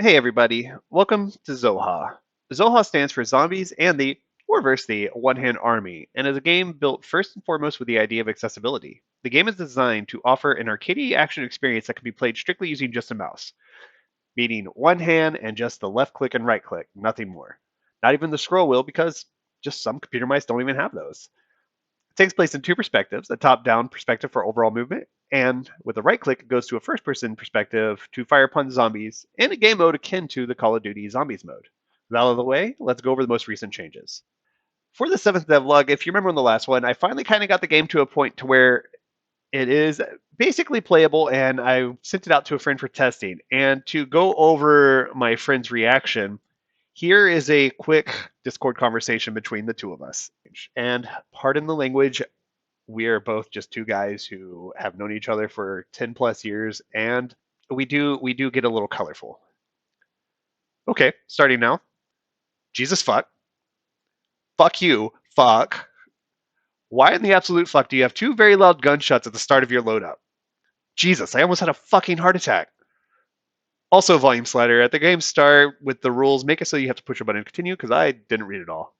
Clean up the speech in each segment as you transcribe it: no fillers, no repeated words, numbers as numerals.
Hey everybody, welcome to Z.O.H.A. Z.O.H.A stands for Zombies and the, or verse the, One-Hand Army, and is a game built first and foremost with the idea of accessibility. The game is designed to offer an arcade action experience that can be played strictly using just a mouse, meaning one hand and just the left click and right click, nothing more. Not even the scroll wheel because just some computer mice don't even have those. It takes place in two perspectives, a top-down perspective for overall movement, and with a right click, it goes to a first-person perspective to fire upon zombies in a game mode akin to the Call of Duty Zombies mode. With that out of the way, let's go over the most recent changes. For the seventh devlog, if you remember on the last one, I finally kind of got the game to a point to where it is basically playable, and I sent it out to a friend for testing. And to go over my friend's reaction, here is a quick Discord conversation between the two of us. And pardon the language, we are both just two guys who have known each other for 10 plus years, and we do get a little colorful. Okay, starting now. Jesus fuck. Fuck you. Fuck. Why in the absolute fuck do you have two very loud gunshots at the start of your loadout? Jesus, I almost had a fucking heart attack. Also, volume slider. At the game start with the rules, make it so you have to push a button to continue, because I didn't read it all.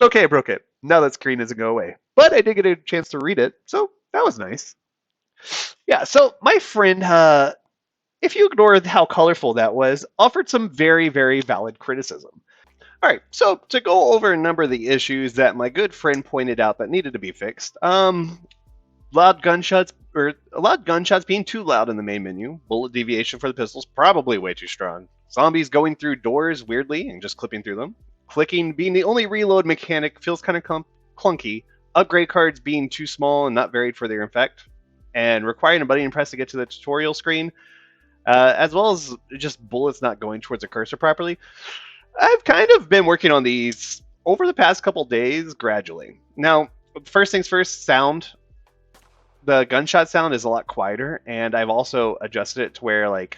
Okay, I broke it. Now that screen doesn't go away. But I did get a chance to read it, so that was nice. Yeah, so my friend, if you ignore how colorful that was, offered some very, very valid criticism. All right, so to go over a number of the issues that my good friend pointed out that needed to be fixed, loud gunshots being too loud in the main menu, bullet deviation for the pistols probably way too strong, zombies going through doors weirdly and just clipping through them, clicking being the only reload mechanic feels kind of clunky, upgrade cards being too small and not varied for their effect, and requiring a button press to get to the tutorial screen, as well as just bullets not going towards the cursor properly. I've kind of been working on these over the past couple days gradually. Now, first things first, sound. The gunshot sound is a lot quieter, and I've also adjusted it to where like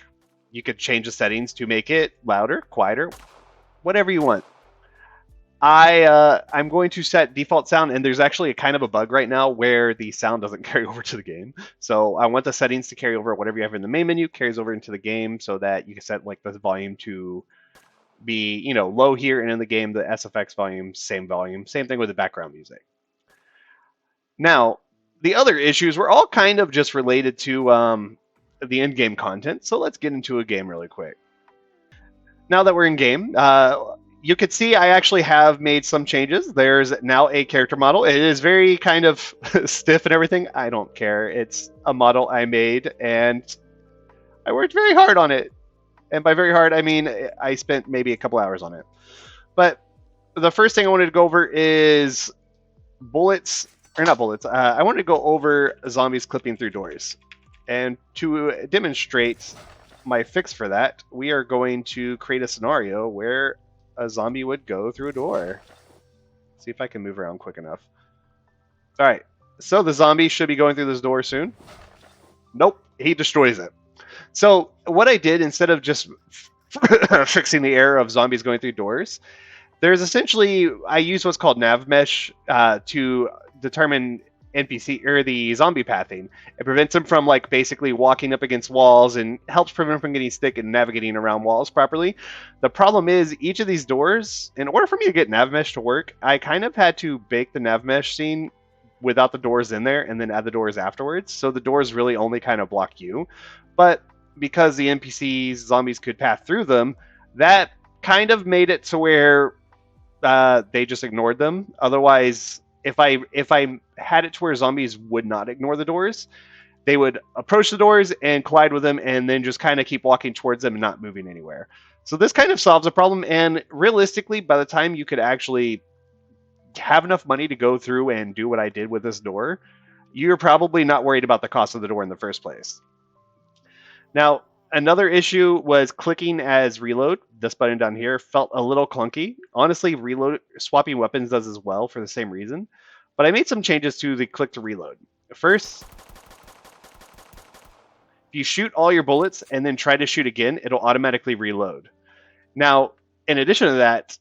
you could change the settings to make it louder, quieter, whatever you want. I'm going to set default sound, and there's actually a kind of a bug right now where the sound doesn't carry over to the game. So I want the settings to carry over whatever you have in the main menu carries over into the game, so that you can set like the volume to be low here, and in the game the SFX volume, same thing with the background music. Now, the other issues were all kind of just related to the in-game content, so let's get into a game really quick. Now that we're in game, you could see I actually have made some changes. There's now a character model. It is very kind of stiff and everything. I don't care. It's a model I made, and I worked very hard on it. And by very hard, I mean I spent maybe a couple hours on it. But the first thing I wanted to go over is bullets, or not bullets. I wanted to go over zombies clipping through doors. And to demonstrate my fix for that, we are going to create a scenario where a zombie would go through a door. Let's see if I can move around quick enough. All right, so the zombie should be going through this door soon. Nope, he destroys it. So what I did, instead of just fixing the error of zombies going through doors, there's essentially, I use what's called nav mesh to determine NPC or the zombie pathing. It prevents them from like basically walking up against walls and helps prevent them from getting stuck and navigating around walls properly. The problem is each of these doors, in order for me to get nav mesh to work, I kind of had to bake the nav mesh scene without the doors in there and then add the doors afterwards. So the doors really only kind of block you. But because the NPCs, zombies could pass through them, that kind of made it to where they just ignored them. Otherwise, if I had it to where zombies would not ignore the doors, they would approach the doors and collide with them and then just kind of keep walking towards them and not moving anywhere. So this kind of solves a problem, and realistically, by the time you could actually have enough money to go through and do what I did with this door, you're probably not worried about the cost of the door in the first place. Now, another issue was clicking as reload. This button down here felt a little clunky. Honestly, swapping weapons does as well for the same reason. But I made some changes to the click to reload. First, if you shoot all your bullets and then try to shoot again, it'll automatically reload. Now, in addition to that,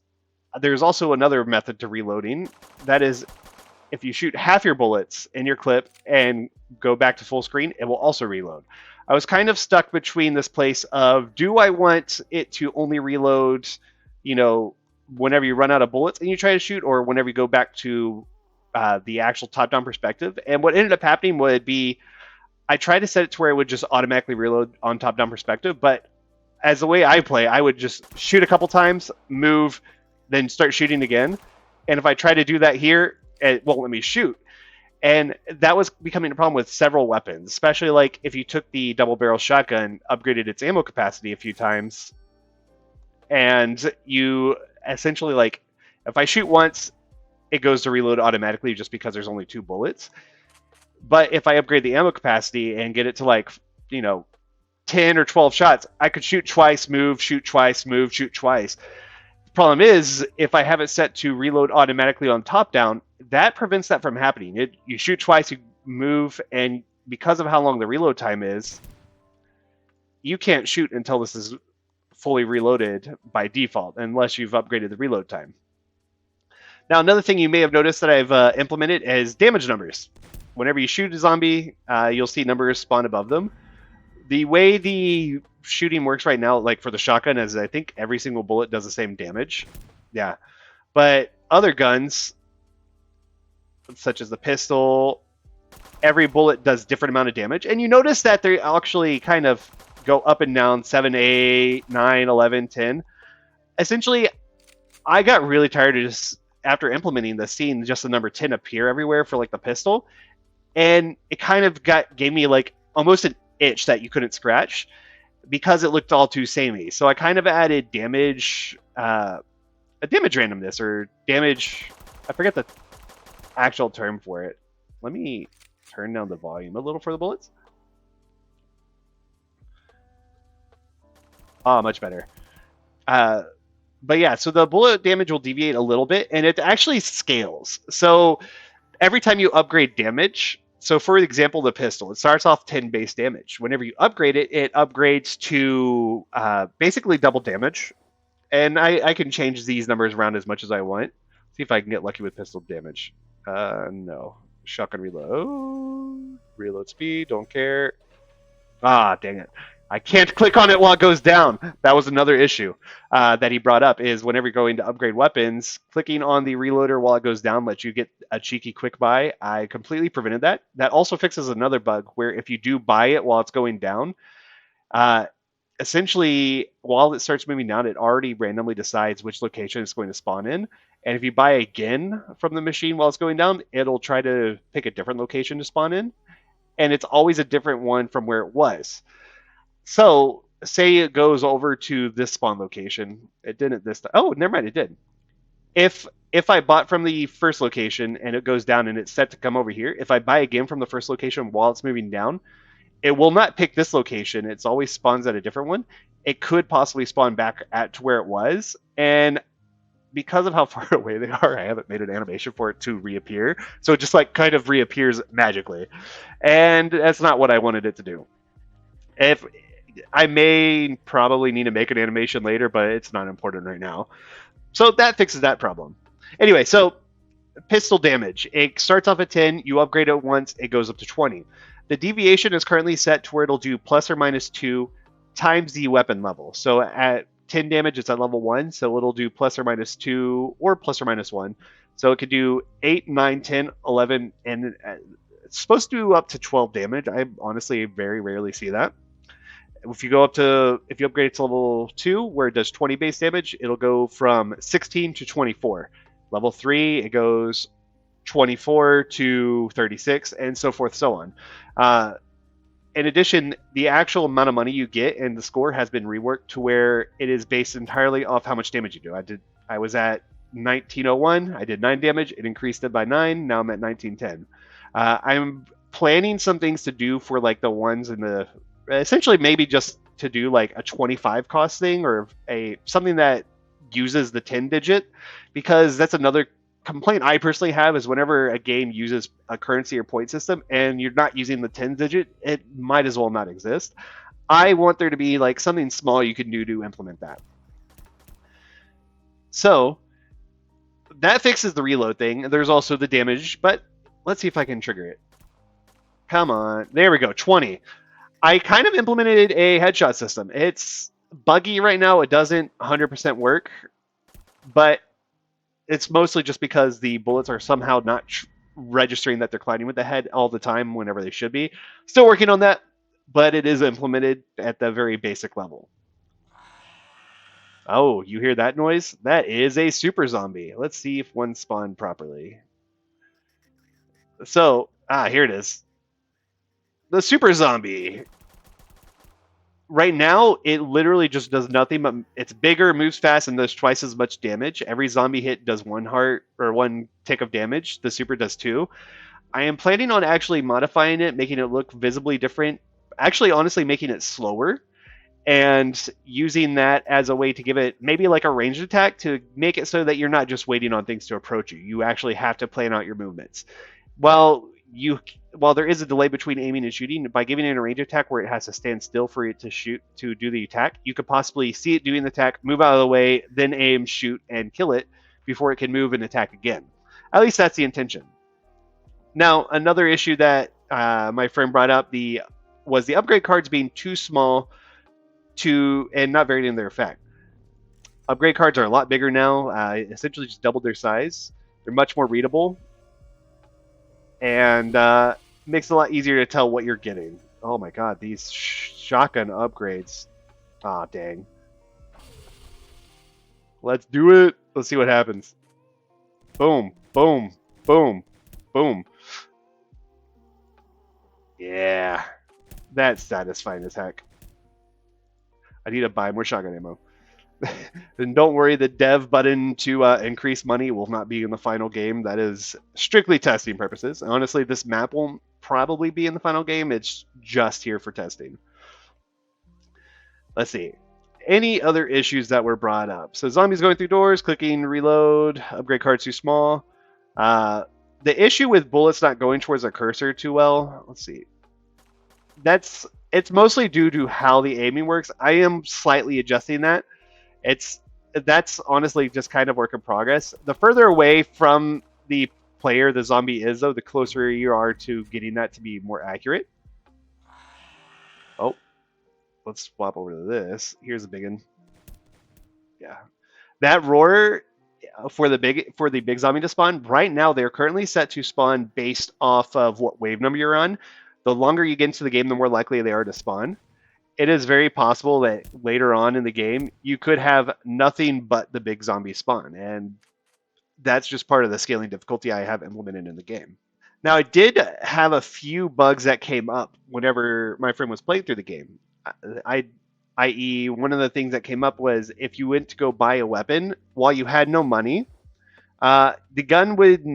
there's also another method to reloading. That is, if you shoot half your bullets in your clip and go back to full screen, it will also reload. I was kind of stuck between this place of, do I want it to only reload, you know, whenever you run out of bullets and you try to shoot, or whenever you go back to the actual top-down perspective. And what ended up happening would be, I tried to set it to where it would just automatically reload on top-down perspective, but as the way I play, I would just shoot a couple times, move, then start shooting again. And if I try to do that here, it won't let me shoot. And that was becoming a problem with several weapons, especially like if you took the double barrel shotgun, upgraded its ammo capacity a few times, and you essentially, like, if I shoot once, it goes to reload automatically just because there's only 2 bullets. But if I upgrade the ammo capacity and get it to, like, 10 or 12 shots, I could shoot twice, move, shoot twice, move, shoot twice. The problem is, if I have it set to reload automatically on top down, that prevents that from happening. You shoot twice, you move, and because of how long the reload time is, you can't shoot until this is fully reloaded by default, unless you've upgraded the reload time. Now, another thing you may have noticed that I've implemented is damage numbers. Whenever you shoot a zombie, you'll see numbers spawn above them. The way the shooting works right now, like for the shotgun, is I think every single bullet does the same damage. Yeah. But other guns, such as the pistol, every bullet does different amount of damage. And you notice that they actually kind of go up and down, 7, 8, 9, 11, 10. Essentially, I got really tired of just, after implementing this, seeing just the number 10 appear everywhere for like the pistol. And it kind of gave me like almost an itch that you couldn't scratch because it looked all too samey. So I kind of added damage, a damage randomness, or damage, I forget the actual term for it. Let me turn down the volume a little for the bullets. Oh, much better. But yeah, so the bullet damage will deviate a little bit, and it actually scales. So every time you upgrade damage, so for example, the pistol, it starts off 10 base damage. Whenever you upgrade it, it upgrades to basically double damage. And I can change these numbers around as much as I want. See if I can get lucky with pistol damage. No. Shotgun reload. Reload speed, don't care. Ah, dang it. I can't click on it while it goes down. That was another issue that he brought up, is whenever you're going to upgrade weapons, clicking on the reloader while it goes down lets you get a cheeky quick buy. I completely prevented that. That also fixes another bug where if you do buy it while it's going down, essentially while it starts moving down, it already randomly decides which location it's going to spawn in. And if you buy again from the machine while it's going down, it'll try to pick a different location to spawn in. And it's always a different one from where it was. So, say it goes over to this spawn location. It didn't this time. Oh, never mind, it did. If I bought from the first location and it goes down and it's set to come over here, if I buy again from the first location while it's moving down, it will not pick this location. It's always spawns at a different one. It could possibly spawn back at to where it was. And because of how far away they are, I haven't made an animation for it to reappear. So it just like kind of reappears magically. And that's not what I wanted it to do. If I may probably need to make an animation later, but it's not important right now. So that fixes that problem. Anyway, so pistol damage. It starts off at 10. You upgrade it once, it goes up to 20. The deviation is currently set to where it'll do plus or minus 2 times the weapon level. So at 10 damage, it's at level 1, so it'll do plus or minus 2 or plus or minus 1. So it could do 8, 9, 10, 11, and it's supposed to do up to 12 damage. I honestly very rarely see that. If you upgrade it to level 2, where it does 20 base damage, it'll go from 16 to 24. Level 3, it goes 24 to 36, and so forth, so on. In addition, the actual amount of money you get and the score has been reworked to where it is based entirely off how much damage you do. I was at 1901, I did 9 damage, it increased it by 9, now I'm at 1910. I'm planning some things to do for like the ones in the, essentially maybe just to do like a 25 cost thing, or something that uses the 10 digit, because that's another complaint I personally have, is whenever a game uses a currency or point system and you're not using the 10 digit, it might as well not exist. I want there to be like something small you can do to implement that. So that fixes the reload thing. There's also the damage, but let's see if I can trigger it. Come on. There we go. 20. I kind of implemented a headshot system. It's buggy right now. It doesn't 100% work, but it's mostly just because the bullets are somehow not registering that they're colliding with the head all the time whenever they should be. Still working on that, but it is implemented at the very basic level. Oh, you hear that noise? That is a super zombie. Let's see if one spawned properly. So, here it is. The super zombie. Right now, it literally just does nothing but it's bigger, moves fast, and does twice as much damage. Every zombie hit does 1 heart or 1 tick of damage. The super does 2. I am planning on actually modifying it, making it look visibly different. Actually, honestly, making it slower and using that as a way to give it maybe like a ranged attack to make it so that you're not just waiting on things to approach you. You actually have to plan out your movements. While there is a delay between aiming and shooting, by giving it a range attack where it has to stand still for it to shoot to do the attack, you could possibly see it doing the attack, move out of the way, then aim, shoot, and kill it before it can move and attack again. At least that's the intention. Now, another issue that my friend brought up was the upgrade cards being too small and not varied in their effect. Upgrade cards are a lot bigger now, essentially just doubled their size. They're much more readable, and makes it a lot easier to tell what you're getting. Oh my god, these shotgun upgrades. Ah, dang. Let's do it. Let's see what happens. Boom, boom, boom, boom. Yeah, that's satisfying as heck. I need to buy more shotgun ammo. And don't worry, the dev button to increase money will not be in the final game. That is strictly testing purposes. Honestly, this map won't probably be in the final game. It's just here for testing. Let's see. Any other issues that were brought up? So zombies going through doors, clicking reload, upgrade card too small. The issue with bullets not going towards a cursor too well. Let's see. It's mostly due to how the aiming works. I am slightly adjusting that. That's honestly just kind of work in progress. The further away from the player the zombie is, though, the closer you are to getting that to be more accurate. Oh, let's swap over to this. Here's a big one. Yeah, that roar for the big zombie to spawn. Right now, they're currently set to spawn based off of what wave number you're on. The longer you get into the game, the more likely they are to spawn. It is very possible that later on in the game, you could have nothing but the big zombie spawn. And that's just part of the scaling difficulty I have implemented in the game. Now, I did have a few bugs that came up whenever my friend was playing through the game. I.e., one of the things that came up was if you went to go buy a weapon while you had no money, the gun would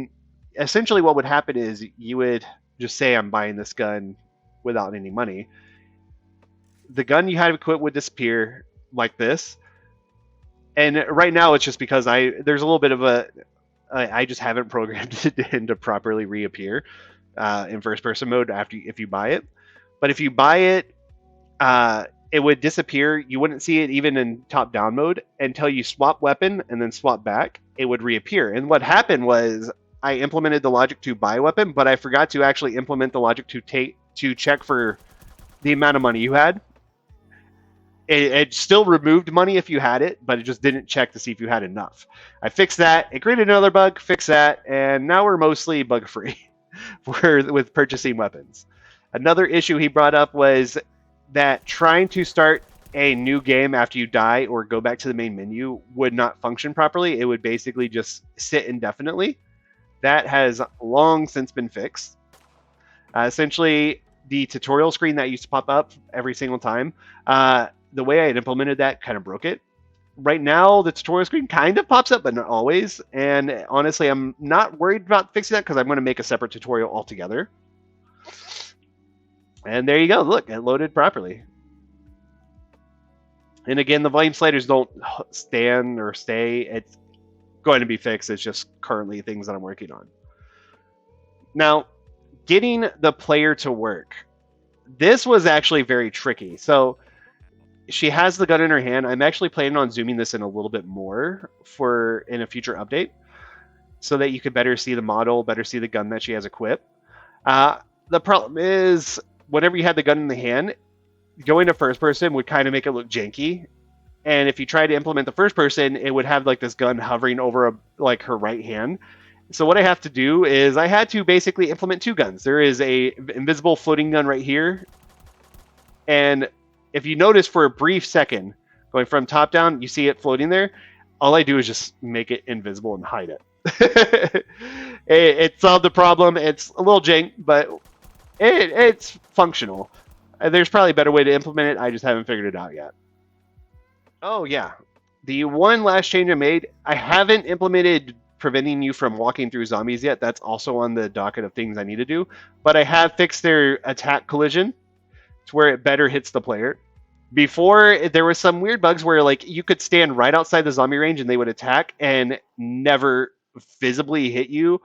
essentially what would happen is you would just say, I'm buying this gun without any money. The gun you had equipped would disappear like this. And right now it's just because there's a little bit of I just haven't programmed it in to properly reappear in first person mode if you buy it. But if you buy it, it would disappear. You wouldn't see it even in top down mode until you swap weapon and then swap back. It would reappear. And what happened was I implemented the logic to buy a weapon, but I forgot to actually implement the logic to check for the amount of money you had. It still removed money if you had it, but it just didn't check to see if you had enough. I fixed that. It created another bug, fixed that, and now we're mostly bug free with purchasing weapons. Another issue he brought up was that trying to start a new game after you die or go back to the main menu would not function properly. It would basically just sit indefinitely. That has long since been fixed. Essentially, the tutorial screen that used to pop up every single time, the way I had implemented that kind of broke it. Right now, the tutorial screen kind of pops up, but not always. And honestly, I'm not worried about fixing that because I'm going to make a separate tutorial altogether. And there you go. Look, it loaded properly. And again, the volume sliders don't stand or stay. It's going to be fixed. It's just currently things that I'm working on. Now, getting the player to work. This was actually very tricky. So she has the gun in her hand. I'm actually planning on zooming this in a little bit more in a future update so that you could better see the model, better see the gun that she has equipped. The problem is whenever you had the gun in the hand, going to first person would kind of make it look janky. And if you try to implement the first person, it would have like this gun hovering over like her right hand. So what I have to do is I had to basically implement two guns. There is a invisible floating gun right here, and if you notice for a brief second, going from top down, you see it floating there. All I do is just make it invisible and hide it. It solved the problem. It's a little jank, but it's functional. There's probably a better way to implement it. I just haven't figured it out yet. Oh yeah, the one last change I made, I haven't implemented preventing you from walking through zombies yet. That's also on the docket of things I need to do. But I have fixed their attack collision to where it better hits the player. Before, there was some weird bugs where like you could stand right outside the zombie range and they would attack and never visibly hit you,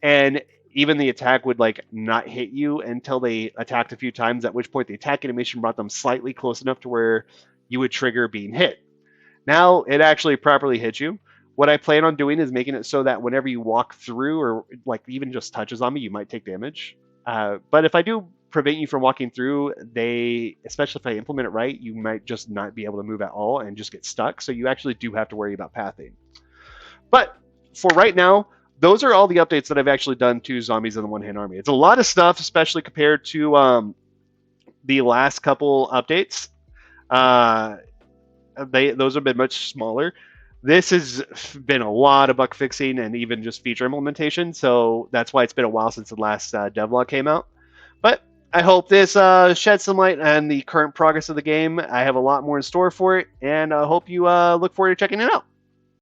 and even the attack would like not hit you until they attacked a few times, at which point the attack animation brought them slightly close enough to where you would trigger being hit. Now it actually properly hits you. What I plan on doing is making it so that whenever you walk through or like even just touch a zombie, you might take damage. But if I do prevent you from walking through, they, especially if I implement it right, you might just not be able to move at all and just get stuck. So you actually do have to worry about pathing. But for right now, those are all the updates that I've actually done to Zombies in the One Hand Army. It's a lot of stuff, especially compared to the last couple updates. Those have been much smaller. This has been a lot of bug fixing and even just feature implementation, so that's why it's been a while since the last devlog came out. But I hope this sheds some light on the current progress of the game. I have a lot more in store for it, and I hope you look forward to checking it out.